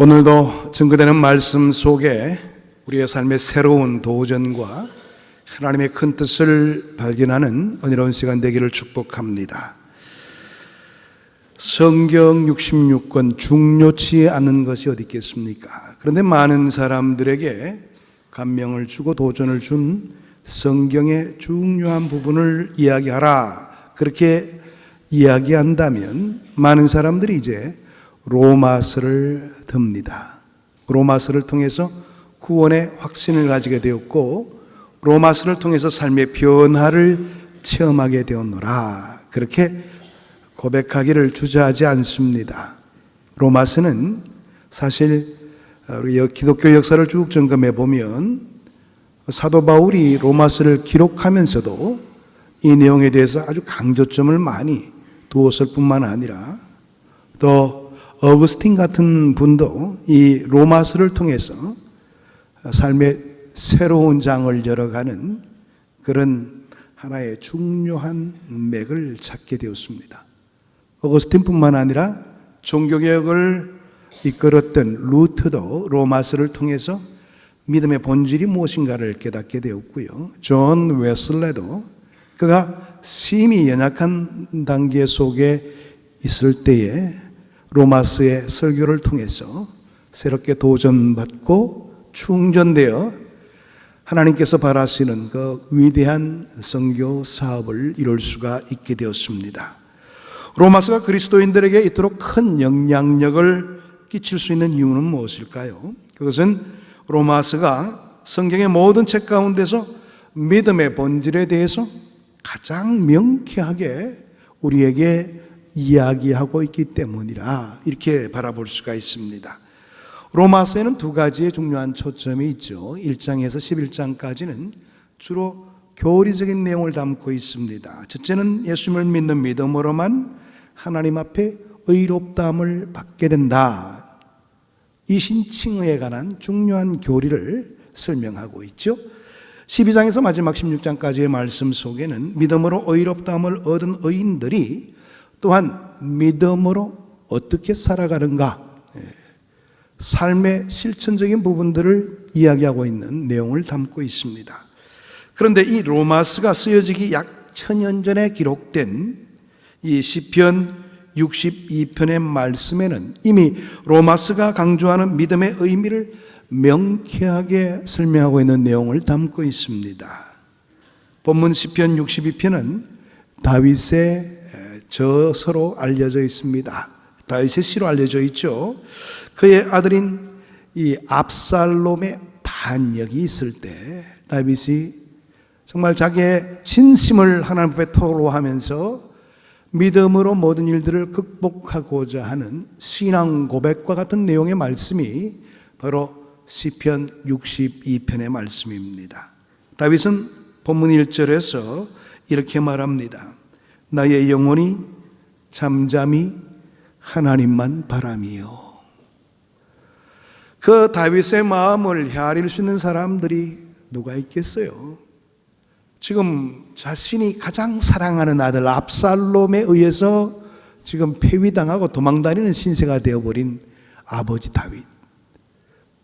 오늘도 증거되는 말씀 속에 우리의 삶의 새로운 도전과 하나님의 큰 뜻을 발견하는 은혜로운 시간 되기를 축복합니다. 성경 66권 중요치 않은 것이 어디 있겠습니까? 그런데 많은 사람들에게 감명을 주고 도전을 준 성경의 중요한 부분을 이야기하라, 그렇게 이야기한다면 많은 사람들이 이제 로마서를 듭니다. 로마서를 통해서 구원의 확신을 가지게 되었고, 로마서를 통해서 삶의 변화를 체험하게 되었노라, 그렇게 고백하기를 주저하지 않습니다. 로마서는 사실 우리 기독교 역사를 쭉 점검해 보면 사도 바울이 로마서를 기록하면서도 이 내용에 대해서 아주 강조점을 많이 두었을 뿐만 아니라 또 어거스틴 같은 분도 이 로마서를 통해서 삶의 새로운 장을 열어가는 그런 하나의 중요한 맥을 찾게 되었습니다. 어거스틴뿐만 아니라 종교개혁을 이끌었던 루터도 로마서를 통해서 믿음의 본질이 무엇인가를 깨닫게 되었고요. 존 웨슬레도 그가 심히 연약한 단계 속에 있을 때에 로마서의 설교를 통해서 새롭게 도전받고 충전되어 하나님께서 바라시는 그 위대한 선교 사업을 이룰 수가 있게 되었습니다. 로마서가 그리스도인들에게 이토록 큰 영향력을 끼칠 수 있는 이유는 무엇일까요? 그것은 로마서가 성경의 모든 책 가운데서 믿음의 본질에 대해서 가장 명쾌하게 우리에게 이야기하고 있기 때문이라 이렇게 바라볼 수가 있습니다. 로마서에는 두 가지의 중요한 초점이 있죠. 1장에서 11장까지는 주로 교리적인 내용을 담고 있습니다. 첫째는 예수님을 믿는 믿음으로만 하나님 앞에 의롭다함을 받게 된다, 이 신칭의에 관한 중요한 교리를 설명하고 있죠. 12장에서 마지막 16장까지의 말씀 속에는 믿음으로 의롭다함을 얻은 의인들이 또한 믿음으로 어떻게 살아가는가, 삶의 실천적인 부분들을 이야기하고 있는 내용을 담고 있습니다. 그런데 이 로마서가 쓰여지기 약 1000년 전에 기록된 이 시편 62편의 말씀에는 이미 로마서가 강조하는 믿음의 의미를 명쾌하게 설명하고 있는 내용을 담고 있습니다. 본문 시편 62편은 다윗의 저서로 알려져 있습니다. 다윗의 시로 알려져 있죠. 그의 아들인 이 압살롬의 반역이 있을 때 다윗이 정말 자기의 진심을 하나님 앞에 토로하면서 믿음으로 모든 일들을 극복하고자 하는 신앙 고백과 같은 내용의 말씀이 바로 시편 62편의 말씀입니다. 다윗은 본문 1절에서 이렇게 말합니다. 나의 영혼이 잠잠히 하나님만 바라미요. 그 다윗의 마음을 헤아릴 수 있는 사람들이 누가 있겠어요? 지금 자신이 가장 사랑하는 아들 압살롬에 의해서 지금 폐위당하고 도망다니는 신세가 되어버린 아버지 다윗,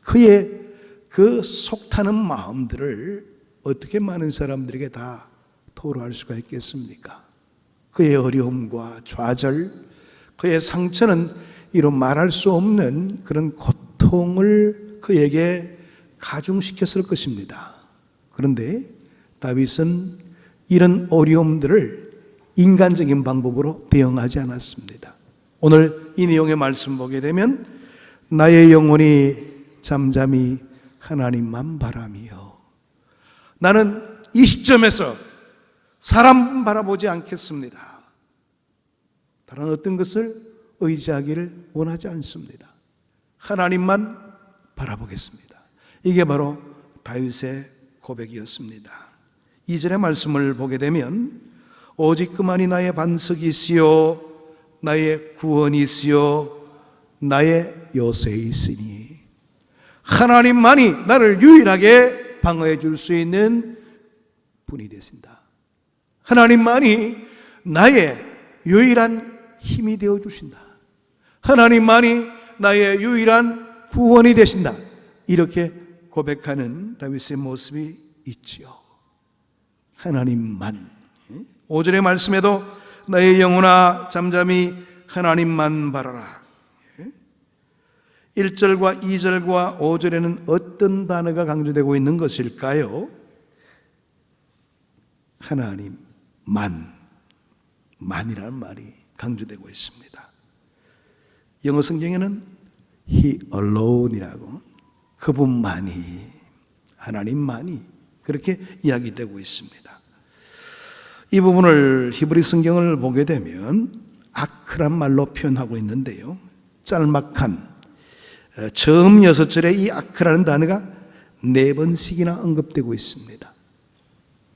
그의 그 속타는 마음들을 어떻게 많은 사람들에게 다 토로할 수가 있겠습니까? 그의 어려움과 좌절, 그의 상처는 이루 말할 수 없는 그런 고통을 그에게 가중시켰을 것입니다. 그런데 다윗은 이런 어려움들을 인간적인 방법으로 대응하지 않았습니다. 오늘 이 내용의 말씀 보게 되면 나의 영혼이 잠잠히 하나님만 바라며, 나는 이 시점에서 사람 바라보지 않겠습니다. 다른 어떤 것을 의지하기를 원하지 않습니다. 하나님만 바라보겠습니다. 이게 바로 다윗의 고백이었습니다. 2절의 말씀을 보게 되면 오직 그만이 나의 반석이시요 나의 구원이시요 나의 요새이시니, 하나님만이 나를 유일하게 방어해 줄 수 있는 분이 되신다. 하나님만이 나의 유일한 힘이 되어 주신다. 하나님만이 나의 유일한 구원이 되신다. 이렇게 고백하는 다윗의 모습이 있지요. 하나님만. 5절의 말씀에도 나의 영혼아 잠잠히 하나님만 바라라. 1절과 2절과 5절에는 어떤 단어가 강조되고 있는 것일까요? 하나님만, 만이라는 말이 강조되고 있습니다. 영어 성경에는 He alone이라고, 그분만이, 하나님만이 그렇게 이야기되고 있습니다. 이 부분을 히브리 성경을 보게 되면 아크란 말로 표현하고 있는데요, 짤막한 처음 6절에 이 아크라는 단어가 4번씩이나 언급되고 있습니다.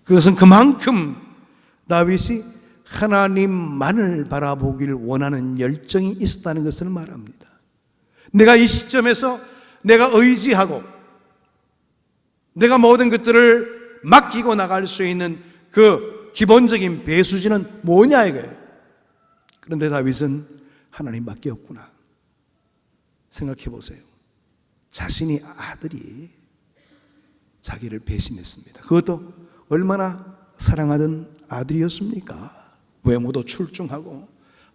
그것은 그만큼 다윗이 하나님만을 바라보기를 원하는 열정이 있었다는 것을 말합니다. 내가 이 시점에서 내가 의지하고 내가 모든 것들을 맡기고 나갈 수 있는 그 기본적인 배수지는 뭐냐 이거예요. 그런데 다윗은 하나님밖에 없구나 생각해 보세요. 자신이 아들이 자기를 배신했습니다. 그것도 얼마나 사랑하던 아들이었습니까? 외모도 출중하고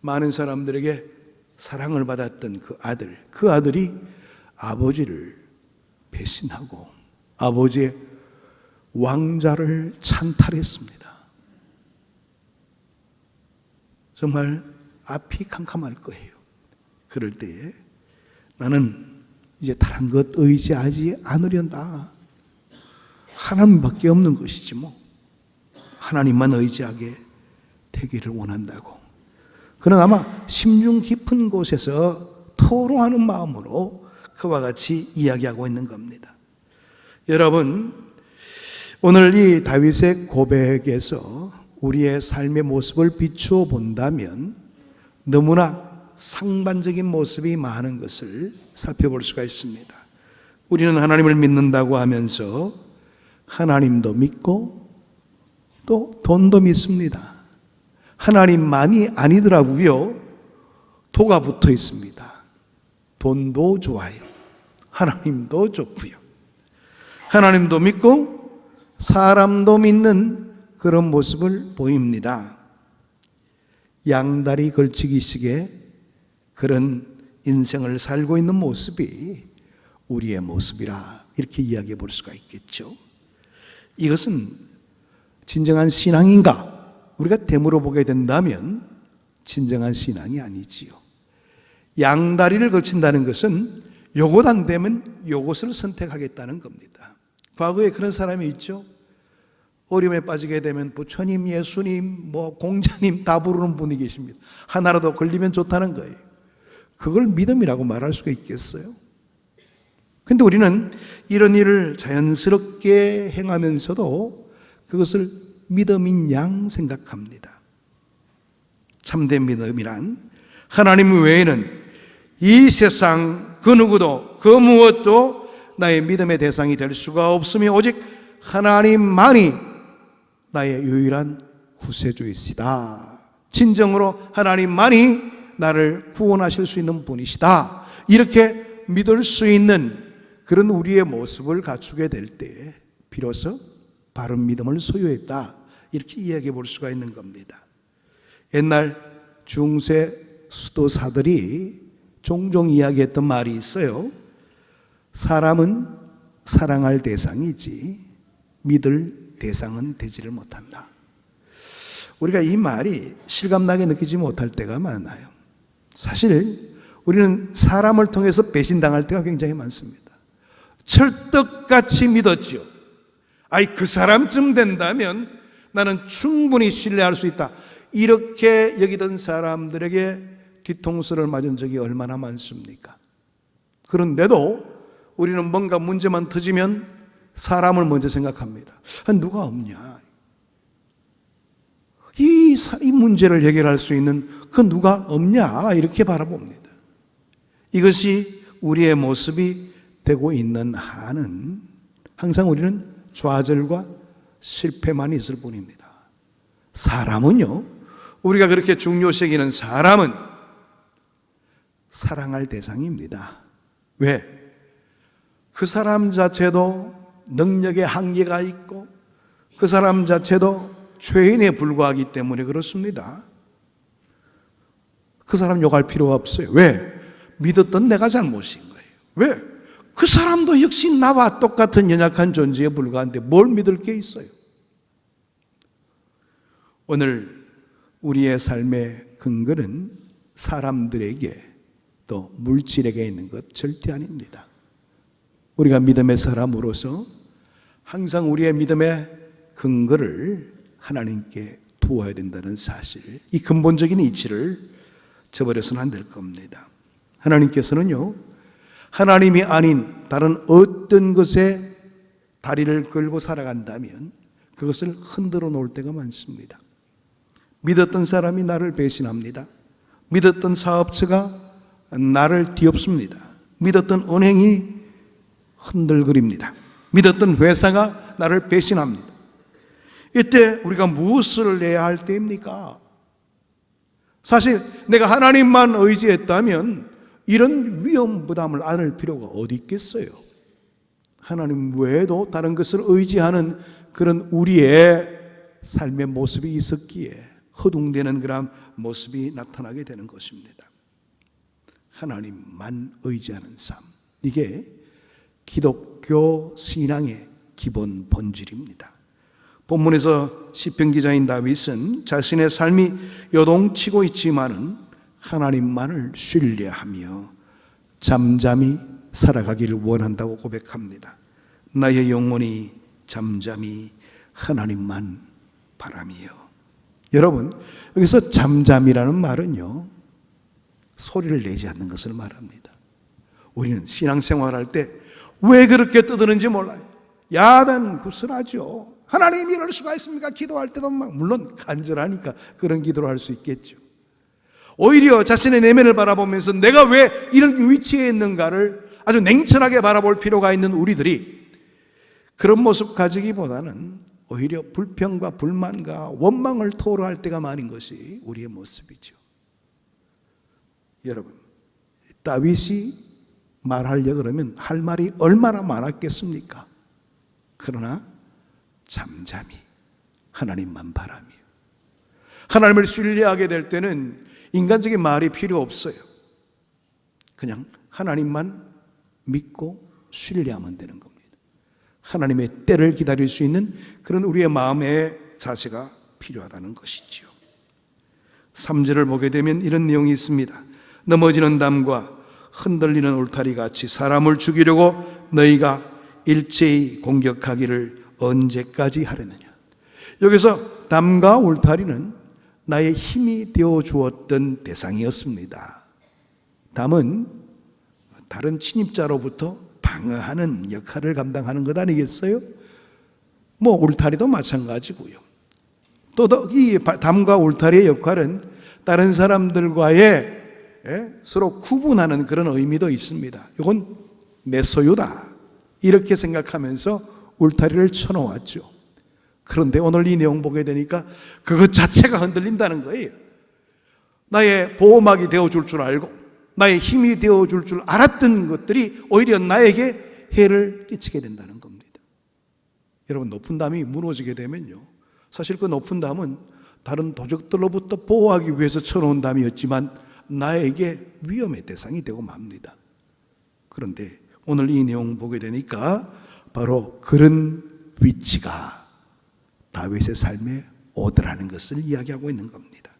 많은 사람들에게 사랑을 받았던 그 아들이 아버지를 배신하고 아버지의 왕자를 찬탈했습니다. 정말 앞이 캄캄할 거예요. 그럴 때에 나는 이제 다른 것 의지하지 않으련다. 하나님밖에 없는 것이지 뭐. 하나님만 의지하게 되기를 원한다고. 그는 아마 심중 깊은 곳에서 토로하는 마음으로 그와 같이 이야기하고 있는 겁니다. 여러분, 오늘 이 다윗의 고백에서 우리의 삶의 모습을 비추어 본다면 너무나 상반적인 모습이 많은 것을 살펴볼 수가 있습니다. 우리는 하나님을 믿는다고 하면서 하나님도 믿고 또 돈도 믿습니다. 하나님만이 아니더라고요. 도가 붙어 있습니다. 돈도 좋아요. 하나님도 좋고요. 하나님도 믿고 사람도 믿는 그런 모습을 보입니다. 양다리 걸치기식의 그런 인생을 살고 있는 모습이 우리의 모습이라 이렇게 이야기해 볼 수가 있겠죠. 이것은 진정한 신앙인가? 우리가 되물어 보게 된다면 진정한 신앙이 아니지요. 양다리를 걸친다는 것은 요것 안 되면 요것을 선택하겠다는 겁니다. 과거에 그런 사람이 있죠. 어려움에 빠지게 되면 부처님, 예수님, 공자님 다 부르는 분이 계십니다. 하나라도 걸리면 좋다는 거예요. 그걸 믿음이라고 말할 수가 있겠어요? 근데 우리는 이런 일을 자연스럽게 행하면서도 그것을 믿음인 양 생각합니다. 참된 믿음이란 하나님 외에는 이 세상 그 누구도 그 무엇도 나의 믿음의 대상이 될 수가 없으며 오직 하나님만이 나의 유일한 구세주이시다. 진정으로 하나님만이 나를 구원하실 수 있는 분이시다. 이렇게 믿을 수 있는 그런 우리의 모습을 갖추게 될 때 비로소 바른 믿음을 소유했다. 이렇게 이야기해 볼 수가 있는 겁니다. 옛날 중세 수도사들이 종종 이야기했던 말이 있어요. 사람은 사랑할 대상이지 믿을 대상은 되지를 못한다. 우리가 이 말이 실감나게 느끼지 못할 때가 많아요. 사실 우리는 사람을 통해서 배신당할 때가 굉장히 많습니다. 철떡같이 믿었지요. 그 사람쯤 된다면 나는 충분히 신뢰할 수 있다. 이렇게 여기던 사람들에게 뒤통수를 맞은 적이 얼마나 많습니까? 그런데도 우리는 뭔가 문제만 터지면 사람을 먼저 생각합니다. 누가 없냐? 이 문제를 해결할 수 있는 그 누가 없냐? 이렇게 바라봅니다. 이것이 우리의 모습이 되고 있는 한은 항상 우리는 좌절과 실패만 있을 뿐입니다. 사람은요, 우리가 그렇게 중요시 여기는 사람은 사랑할 대상입니다. 왜? 그 사람 자체도 능력의 한계가 있고 그 사람 자체도 죄인에 불과하기 때문에 그렇습니다. 그 사람 욕할 필요가 없어요. 왜? 믿었던 내가 잘못인 거예요. 왜? 그 사람도 역시 나와 똑같은 연약한 존재에 불과한데 뭘 믿을 게 있어요? 오늘 우리의 삶의 근거는 사람들에게 또 물질에게 있는 것 절대 아닙니다. 우리가 믿음의 사람으로서 항상 우리의 믿음의 근거를 하나님께 두어야 된다는 사실, 이 근본적인 이치를 저버려서는 안 될 겁니다. 하나님께서는요, 하나님이 아닌 다른 어떤 것에 다리를 걸고 살아간다면 그것을 흔들어 놓을 때가 많습니다. 믿었던 사람이 나를 배신합니다. 믿었던 사업체가 나를 뒤엎습니다. 믿었던 은행이 흔들거립니다. 믿었던 회사가 나를 배신합니다. 이때 우리가 무엇을 해야 할 때입니까? 사실 내가 하나님만 의지했다면 이런 위험 부담을 안을 필요가 어디 있겠어요? 하나님 외에도 다른 것을 의지하는 그런 우리의 삶의 모습이 있었기에 허둥대는 그런 모습이 나타나게 되는 것입니다. 하나님만 의지하는 삶, 이게 기독교 신앙의 기본 본질입니다. 본문에서 시편 기자인 다윗은 자신의 삶이 요동치고 있지만은 하나님만을 신뢰하며 잠잠히 살아가기를 원한다고 고백합니다. 나의 영혼이 잠잠히 하나님만 바라며. 여러분, 여기서 잠잠이라는 말은요, 소리를 내지 않는 것을 말합니다. 우리는 신앙생활할 때 왜 그렇게 떠드는지 몰라요. 야단부스라죠. 하나님 이럴 수가 있습니까? 기도할 때도 물론 간절하니까 그런 기도를 할 수 있겠죠. 오히려 자신의 내면을 바라보면서 내가 왜 이런 위치에 있는가를 아주 냉철하게 바라볼 필요가 있는 우리들이 그런 모습 가지기보다는 오히려 불평과 불만과 원망을 토로할 때가 많은 것이 우리의 모습이죠. 여러분, 다윗이 말하려고 그러면 할 말이 얼마나 많았겠습니까? 그러나 잠잠히 하나님만 바라며, 하나님을 신뢰하게 될 때는 인간적인 말이 필요 없어요. 그냥 하나님만 믿고 신뢰하면 되는 겁니다. 하나님의 때를 기다릴 수 있는 그런 우리의 마음의 자세가 필요하다는 것이지요. 3절을 보게 되면 이런 내용이 있습니다. 넘어지는 담과 흔들리는 울타리 같이 사람을 죽이려고 너희가 일제히 공격하기를 언제까지 하려느냐. 여기서 담과 울타리는 나의 힘이 되어 주었던 대상이었습니다. 담은 다른 침입자로부터 방어하는 역할을 감당하는 것 아니겠어요? 울타리도 마찬가지고요. 또 이 담과 울타리의 역할은 다른 사람들과의 서로 구분하는 그런 의미도 있습니다. 이건 내 소유다, 이렇게 생각하면서 울타리를 쳐놓았죠. 그런데 오늘 이 내용 보게 되니까 그것 자체가 흔들린다는 거예요. 나의 보호막이 되어줄 줄 알고 나의 힘이 되어줄 줄 알았던 것들이 오히려 나에게 해를 끼치게 된다는 겁니다. 여러분, 높은 담이 무너지게 되면요, 사실 그 높은 담은 다른 도적들로부터 보호하기 위해서 쳐놓은 담이었지만 나에게 위험의 대상이 되고 맙니다. 그런데 오늘 이 내용 보게 되니까 바로 그런 위치가 다윗의 삶에 오더라는 것을 이야기하고 있는 겁니다.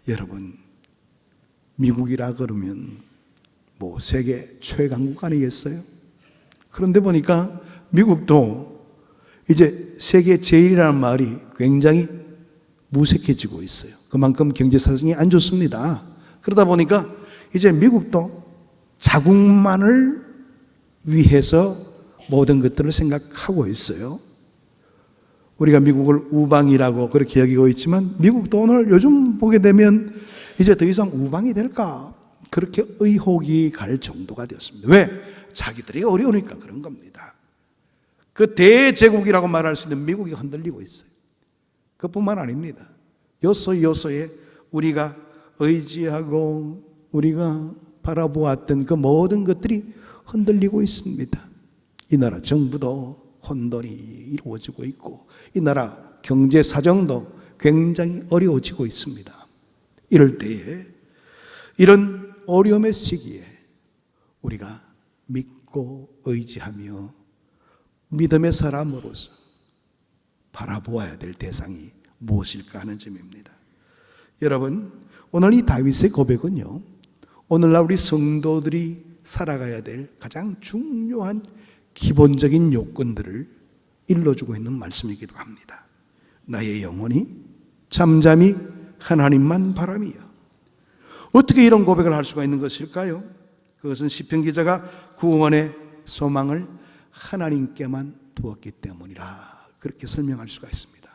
여러분, 미국이라 그러면 세계 최강국 아니겠어요? 그런데 보니까 미국도 이제 세계 제일이라는 말이 굉장히 무색해지고 있어요. 그만큼 경제 사정이 안 좋습니다. 그러다 보니까 이제 미국도 자국만을 위해서 모든 것들을 생각하고 있어요. 우리가 미국을 우방이라고 그렇게 여기고 있지만 미국도 오늘 요즘 보게 되면 이제 더 이상 우방이 될까? 그렇게 의혹이 갈 정도가 되었습니다. 왜? 자기들이 어려우니까 그런 겁니다. 그 대제국이라고 말할 수 있는 미국이 흔들리고 있어요. 그뿐만 아닙니다. 요소요소에 우리가 의지하고 우리가 바라보았던 그 모든 것들이 흔들리고 있습니다. 이 나라 정부도 혼돈이 이루어지고 있고 이 나라 경제 사정도 굉장히 어려워지고 있습니다. 이럴 때에 이런 어려움의 시기에 우리가 믿고 의지하며 믿음의 사람으로서 바라보아야 될 대상이 무엇일까 하는 점입니다. 여러분, 오늘 이 다윗의 고백은요, 오늘날 우리 성도들이 살아가야 될 가장 중요한 기본적인 요건들을 일러주고 있는 말씀이기도 합니다. 나의 영혼이 잠잠히 하나님만 바라며. 어떻게 이런 고백을 할 수가 있는 것일까요? 그것은 시편 기자가 구원의 소망을 하나님께만 두었기 때문이라 그렇게 설명할 수가 있습니다.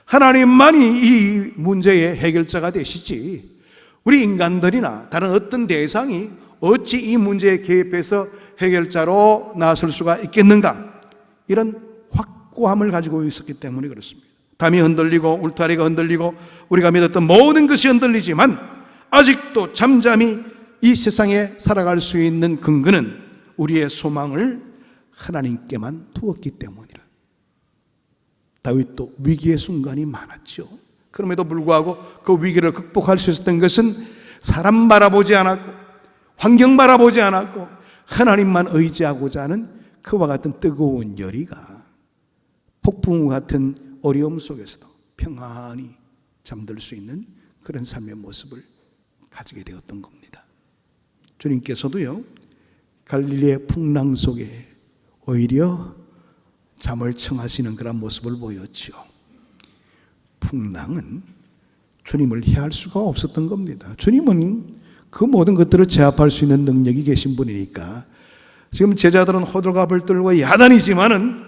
하나님만이 이 문제의 해결자가 되시지 우리 인간들이나 다른 어떤 대상이 어찌 이 문제에 개입해서 해결자로 나설 수가 있겠는가? 이런 확고함을 가지고 있었기 때문에 그렇습니다. 담이 흔들리고 울타리가 흔들리고 우리가 믿었던 모든 것이 흔들리지만 아직도 잠잠히 이 세상에 살아갈 수 있는 근거는 우리의 소망을 하나님께만 두었기 때문이라. 다윗도 위기의 순간이 많았죠. 그럼에도 불구하고 그 위기를 극복할 수 있었던 것은 사람 바라보지 않았고 환경 바라보지 않았고 하나님만 의지하고자 하는 그와 같은 뜨거운 열의가 폭풍우 같은 어려움 속에서도 평안히 잠들 수 있는 그런 삶의 모습을 가지게 되었던 겁니다. 주님께서도요, 갈릴리의 풍랑 속에 오히려 잠을 청하시는 그런 모습을 보였죠. 풍랑은 주님을 해할 수가 없었던 겁니다. 주님은 그 모든 것들을 제압할 수 있는 능력이 계신 분이니까 지금 제자들은 호들갑을 떨고 야단이지만은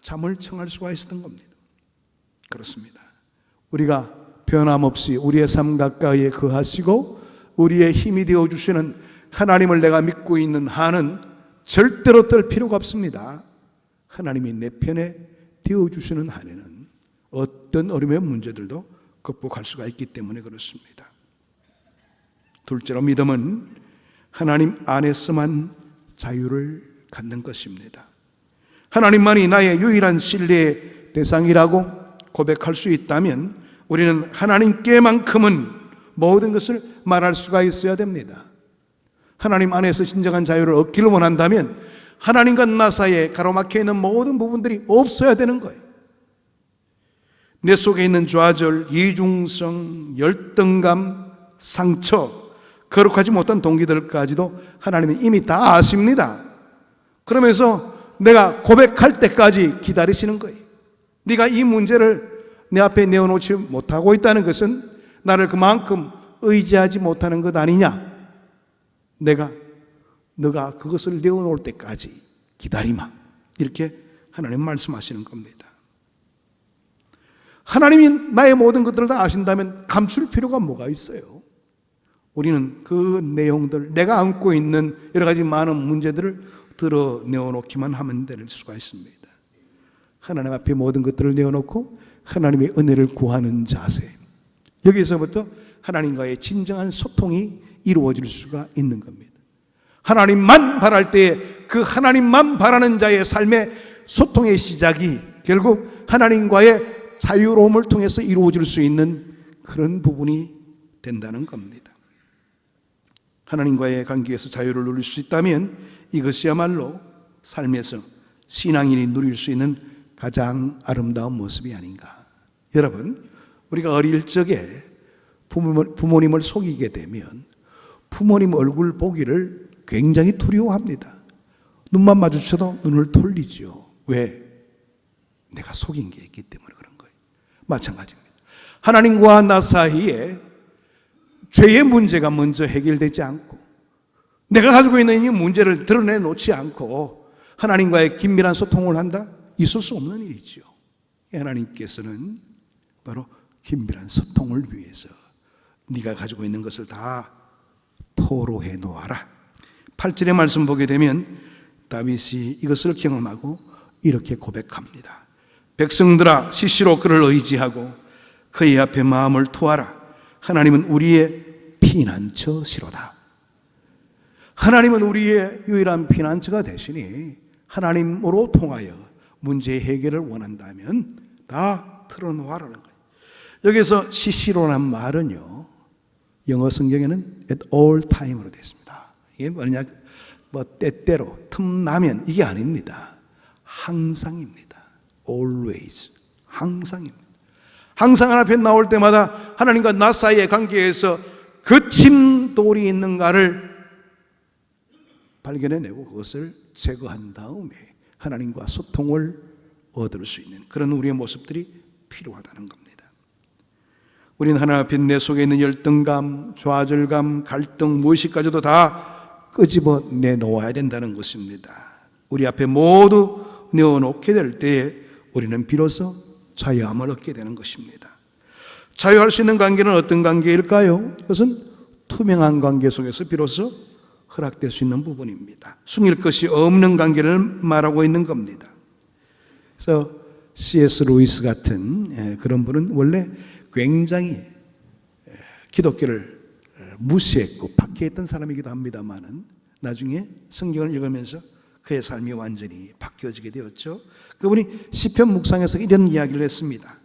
잠을 청할 수가 있었던 겁니다. 그렇습니다. 우리가 변함없이 우리의 삶 가까이에 거하시고 우리의 힘이 되어주시는 하나님을 내가 믿고 있는 한은 절대로 떨 필요가 없습니다. 하나님이 내 편에 되어주시는 한에는 어떤 어려움의 문제들도 극복할 수가 있기 때문에 그렇습니다. 둘째로 믿음은 하나님 안에서만 자유를 갖는 것입니다. 하나님만이 나의 유일한 신뢰의 대상이라고 고백할 수 있다면 우리는 하나님께만큼은 모든 것을 말할 수가 있어야 됩니다. 하나님 안에서 진정한 자유를 얻기를 원한다면 하나님과 나 사이에 가로막혀 있는 모든 부분들이 없어야 되는 거예요. 내 속에 있는 좌절, 이중성, 열등감, 상처, 거룩하지 못한 동기들까지도 하나님은 이미 다 아십니다. 그러면서 내가 고백할 때까지 기다리시는 거예요. 네가 이 문제를 내 앞에 내어놓지 못하고 있다는 것은 나를 그만큼 의지하지 못하는 것 아니냐? 너가 그것을 내어놓을 때까지 기다리마. 이렇게 하나님 말씀하시는 겁니다. 하나님이 나의 모든 것들을 다 아신다면 감출 필요가 뭐가 있어요? 우리는 그 내용들, 내가 안고 있는 여러 가지 많은 문제들을 드러내어놓기만 하면 될 수가 있습니다. 하나님 앞에 모든 것들을 내어놓고 하나님의 은혜를 구하는 자세, 여기서부터 하나님과의 진정한 소통이 이루어질 수가 있는 겁니다. 하나님만 바랄 때에 그 하나님만 바라는 자의 삶의 소통의 시작이 결국 하나님과의 자유로움을 통해서 이루어질 수 있는 그런 부분이 된다는 겁니다. 하나님과의 관계에서 자유를 누릴 수 있다면 이것이야말로 삶에서 신앙인이 누릴 수 있는 가장 아름다운 모습이 아닌가. 여러분, 우리가 어릴 적에 부모님을 속이게 되면 부모님 얼굴 보기를 굉장히 두려워합니다. 눈만 마주쳐도 눈을 돌리죠. 왜? 내가 속인 게 있기 때문에 그런 거예요. 마찬가지입니다. 하나님과 나 사이에 죄의 문제가 먼저 해결되지 않고 내가 가지고 있는 이 문제를 드러내놓지 않고 하나님과의 긴밀한 소통을 한다? 있을 수 없는 일이죠. 하나님께서는 바로 긴밀한 소통을 위해서 네가 가지고 있는 것을 다 토로해 놓아라. 8절의 말씀 보게 되면 다윗이 이것을 경험하고 이렇게 고백합니다. 백성들아, 시시로 그를 의지하고 그의 앞에 마음을 토하라. 하나님은 우리의 피난처시로다. 하나님은 우리의 유일한 피난처가 되시니 하나님으로 통하여 문제 해결을 원한다면 다 털어놓으라는 거예요. 여기서 시시로란 말은요, 영어 성경에는 at all time으로 되어 있습니다. 이게 뭐냐, 때때로, 틈나면, 이게 아닙니다. 항상입니다. always. 항상입니다. 항상 하나님 앞에 나올 때마다 하나님과 나 사이의 관계에서 거침돌이 있는가를 발견해내고 그것을 제거한 다음에 하나님과 소통을 얻을 수 있는 그런 우리의 모습들이 필요하다는 겁니다. 우리는 하나님 앞에 내 속에 있는 열등감, 좌절감, 갈등 무엇이까지도 다 끄집어 내놓아야 된다는 것입니다. 우리 앞에 모두 내어놓게 될 때에 우리는 비로소 자유함을 얻게 되는 것입니다. 자유할 수 있는 관계는 어떤 관계일까요? 그것은 투명한 관계 속에서 비로소 허락될 수 있는 부분입니다. 숨길 것이 없는 관계를 말하고 있는 겁니다. 그래서 C.S. 루이스 같은 그런 분은 원래 굉장히 기독교를 무시했고 박해했던 사람이기도 합니다만은 나중에 성경을 읽으면서 그의 삶이 완전히 바뀌어지게 되었죠. 그분이 시편 묵상에서 이런 이야기를 했습니다.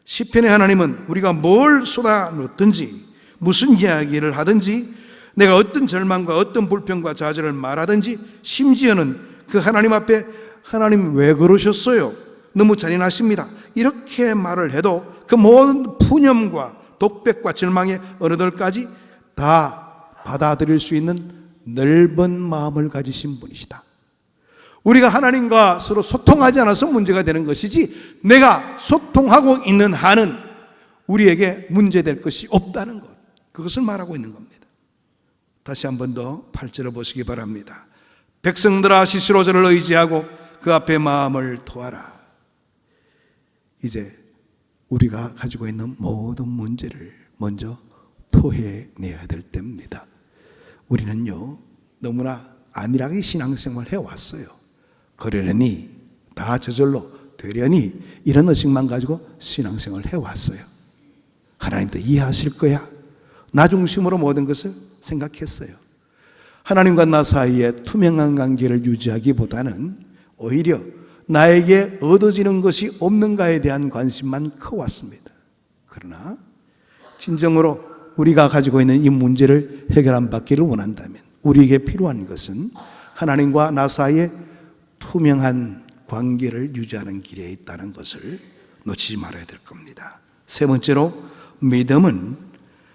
시편의 하나님은 우리가 뭘 쏟아놓든지 무슨 이야기를 하든지 내가 어떤 절망과 어떤 불평과 좌절을 말하든지 심지어는 그 하나님 앞에 하나님 왜 그러셨어요? 너무 잔인하십니다. 이렇게 말을 해도 그 모든 푸념과 독백과 절망의 어느들까지 다 받아들일 수 있는 넓은 마음을 가지신 분이시다. 우리가 하나님과 서로 소통하지 않아서 문제가 되는 것이지 내가 소통하고 있는 한은 우리에게 문제될 것이 없다는 것, 그것을 말하고 있는 겁니다. 다시 한 번 더 8절을 보시기 바랍니다. 백성들아 스스로 저를 의지하고 그 앞에 마음을 토하라. 이제 우리가 가지고 있는 모든 문제를 먼저 토해내야 될 때입니다. 우리는요 너무나 안일하게 신앙생활을 해왔어요. 그러려니 다 저절로 되려니 이런 의식만 가지고 신앙생활을 해왔어요. 하나님도 이해하실 거야. 나 중심으로 모든 것을 생각했어요. 하나님과 나 사이에 투명한 관계를 유지하기보다는 오히려 나에게 얻어지는 것이 없는가에 대한 관심만 커왔습니다. 그러나 진정으로 우리가 가지고 있는 이 문제를 해결 안 받기를 원한다면 우리에게 필요한 것은 하나님과 나 사이에 투명한 관계를 유지하는 길에 있다는 것을 놓치지 말아야 될 겁니다. 세 번째로 믿음은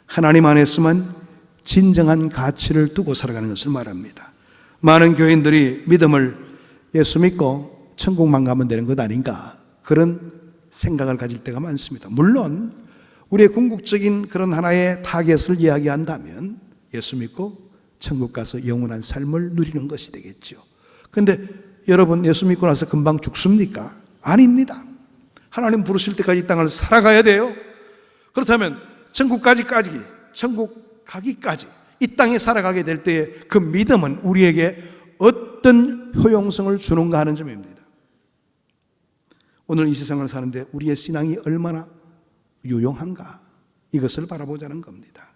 하나님 안에서만 진정한 가치를 두고 살아가는 것을 말합니다. 많은 교인들이 믿음을 예수 믿고 천국만 가면 되는 것 아닌가 그런 생각을 가질 때가 많습니다. 물론 우리의 궁극적인 그런 하나의 타겟을 이야기한다면 예수 믿고 천국 가서 영원한 삶을 누리는 것이 되겠죠. 그런데 여러분 예수 믿고 나서 금방 죽습니까? 아닙니다. 하나님 부르실 때까지 이 땅을 살아가야 돼요. 그렇다면 천국 가기까지 이 땅에 살아가게 될 때에 그 믿음은 우리에게 어떤 효용성을 주는가 하는 점입니다. 오늘 이 세상을 사는데 우리의 신앙이 얼마나 유용한가 이것을 바라보자는 겁니다.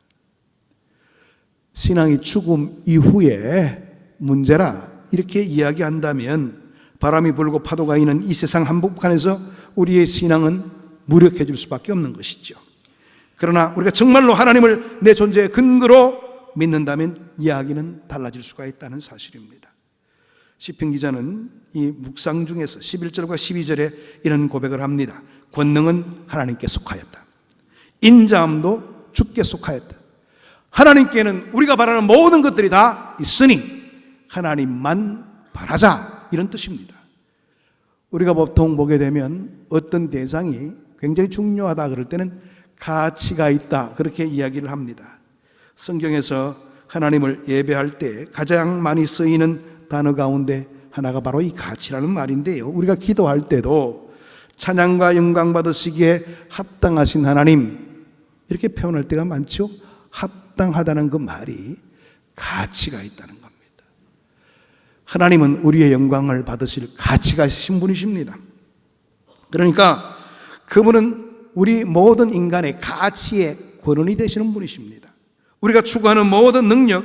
신앙이 죽음 이후에 문제라 이렇게 이야기한다면 바람이 불고 파도가 이는 이 세상 한복판에서 우리의 신앙은 무력해질 수밖에 없는 것이죠. 그러나 우리가 정말로 하나님을 내 존재의 근거로 믿는다면 이야기는 달라질 수가 있다는 사실입니다. 시편 기자는 이 묵상 중에서 11절과 12절에 이런 고백을 합니다. 권능은 하나님께 속하였다. 인자함도 주께 속하였다. 하나님께는 우리가 바라는 모든 것들이 다 있으니 하나님만 바라자 이런 뜻입니다. 우리가 보통 보게 되면 어떤 대상이 굉장히 중요하다 그럴 때는 가치가 있다 그렇게 이야기를 합니다. 성경에서 하나님을 예배할 때 가장 많이 쓰이는 단어 가운데 하나가 바로 이 가치라는 말인데요. 우리가 기도할 때도 찬양과 영광 받으시기에 합당하신 하나님 이렇게 표현할 때가 많죠. 합당하다는 그 말이 가치가 있다는 겁니다. 하나님은 우리의 영광을 받으실 가치가 있으신 분이십니다. 그러니까 그분은 우리 모든 인간의 가치의 권원이 되시는 분이십니다. 우리가 추구하는 모든 능력,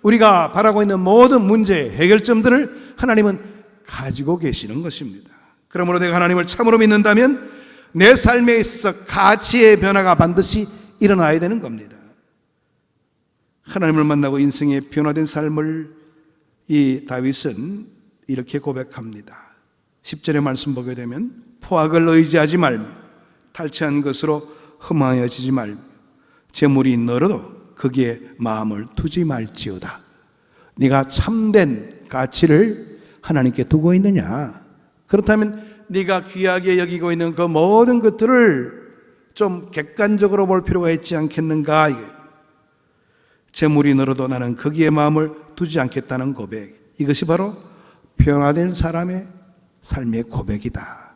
우리가 바라고 있는 모든 문제의 해결점들을 하나님은 가지고 계시는 것입니다. 그러므로 내가 하나님을 참으로 믿는다면 내 삶에 있어서 가치의 변화가 반드시 일어나야 되는 겁니다. 하나님을 만나고 인생의 변화된 삶을 이 다윗은 이렇게 고백합니다. 10절의 말씀 보게 되면 포악을 의지하지 말며 탈취한 것으로 흠하여지지 말며 재물이 너러도 거기에 마음을 두지 말지어다. 네가 참된 가치를 하나님께 두고 있느냐? 그렇다면 네가 귀하게 여기고 있는 그 모든 것들을 좀 객관적으로 볼 필요가 있지 않겠는가? 재물이 늘어도 나는 거기에 마음을 두지 않겠다는 고백. 이것이 바로 변화된 사람의 삶의 고백이다.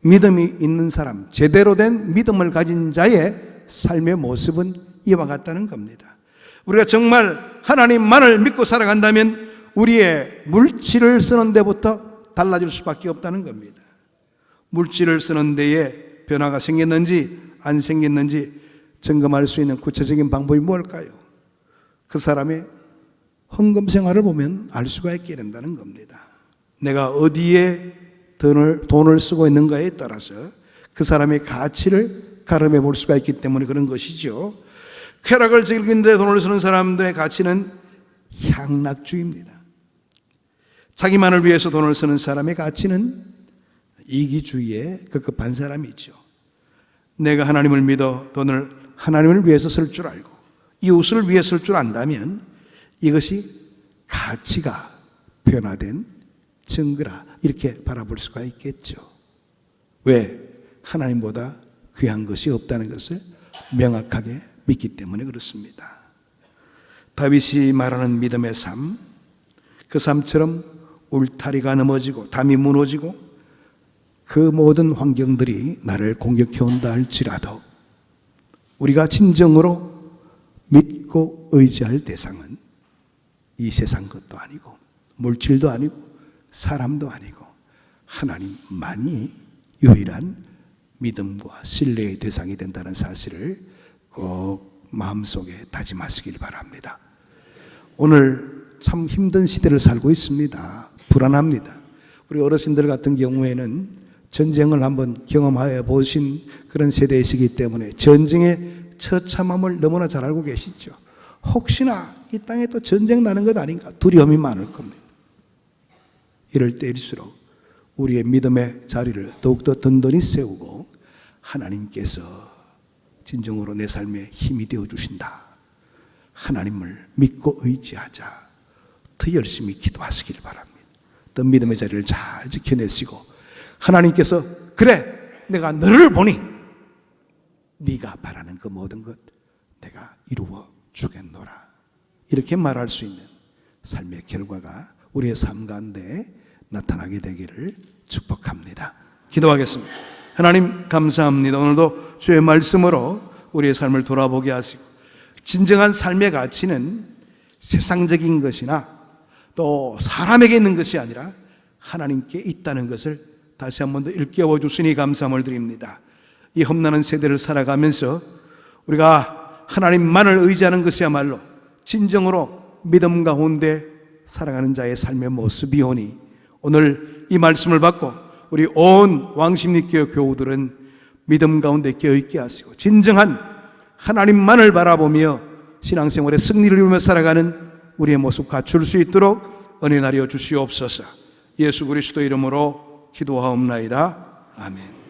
믿음이 있는 사람, 제대로 된 믿음을 가진 자의 삶의 모습은 이와 같다는 겁니다. 우리가 정말 하나님만을 믿고 살아간다면 우리의 물질을 쓰는 데부터 달라질 수밖에 없다는 겁니다. 물질을 쓰는 데에 변화가 생겼는지 안 생겼는지 점검할 수 있는 구체적인 방법이 뭘까요? 그 사람의 헌금 생활을 보면 알 수가 있게 된다는 겁니다. 내가 어디에 돈을 쓰고 있는가에 따라서 그 사람의 가치를 가름해 볼 수가 있기 때문에 그런 것이죠. 쾌락을 즐기는데 돈을 쓰는 사람들의 가치는 향락주의입니다. 자기만을 위해서 돈을 쓰는 사람의 가치는 이기주의에 급급한 사람이죠. 내가 하나님을 믿어 돈을 하나님을 위해서 쓸 줄 알고 이웃을 위해 쓸 줄 안다면 이것이 가치가 변화된 증거라 이렇게 바라볼 수가 있겠죠. 왜? 하나님보다 귀한 것이 없다는 것을 명확하게 믿기 때문에 그렇습니다. 다윗이 말하는 믿음의 삶, 그 삶처럼 울타리가 넘어지고 담이 무너지고 그 모든 환경들이 나를 공격해 온다 할지라도 우리가 진정으로 믿고 의지할 대상은 이 세상 것도 아니고 물질도 아니고 사람도 아니고 하나님만이 유일한 믿음과 신뢰의 대상이 된다는 사실을 꼭 마음속에 다짐하시길 바랍니다. 오늘 참 힘든 시대를 살고 있습니다. 불안합니다. 우리 어르신들 같은 경우에는 전쟁을 한번 경험하여 보신 그런 세대이시기 때문에 전쟁의 처참함을 너무나 잘 알고 계시죠. 혹시나 이 땅에 또 전쟁 나는 것 아닌가 두려움이 많을 겁니다. 이럴 때일수록 우리의 믿음의 자리를 더욱더 든든히 세우고 하나님께서 진정으로 내 삶에 힘이 되어 주신다. 하나님을 믿고 의지하자. 더 열심히 기도하시길 바랍니다. 또 믿음의 자리를 잘 지켜내시고 하나님께서 그래 내가 너를 보니 네가 바라는 그 모든 것 내가 이루어 주겠노라. 이렇게 말할 수 있는 삶의 결과가 우리의 삶 가운데 나타나게 되기를 축복합니다. 기도하겠습니다. 하나님 감사합니다. 오늘도 주의 말씀으로 우리의 삶을 돌아보게 하시고 진정한 삶의 가치는 세상적인 것이나 또 사람에게 있는 것이 아니라 하나님께 있다는 것을 다시 한 번 더 일깨워 주시니 감사함을 드립니다. 이 험난한 세대를 살아가면서 우리가 하나님만을 의지하는 것이야말로 진정으로 믿음 가운데 살아가는 자의 삶의 모습이오니 오늘 이 말씀을 받고 우리 온 왕십리교회 교우들은 믿음 가운데 깨어있게 하시고 진정한 하나님만을 바라보며 신앙생활의 승리를 이루며 살아가는 우리의 모습 갖출 수 있도록 은혜 나려 주시옵소서. 예수 그리스도 이름으로 기도하옵나이다. 아멘.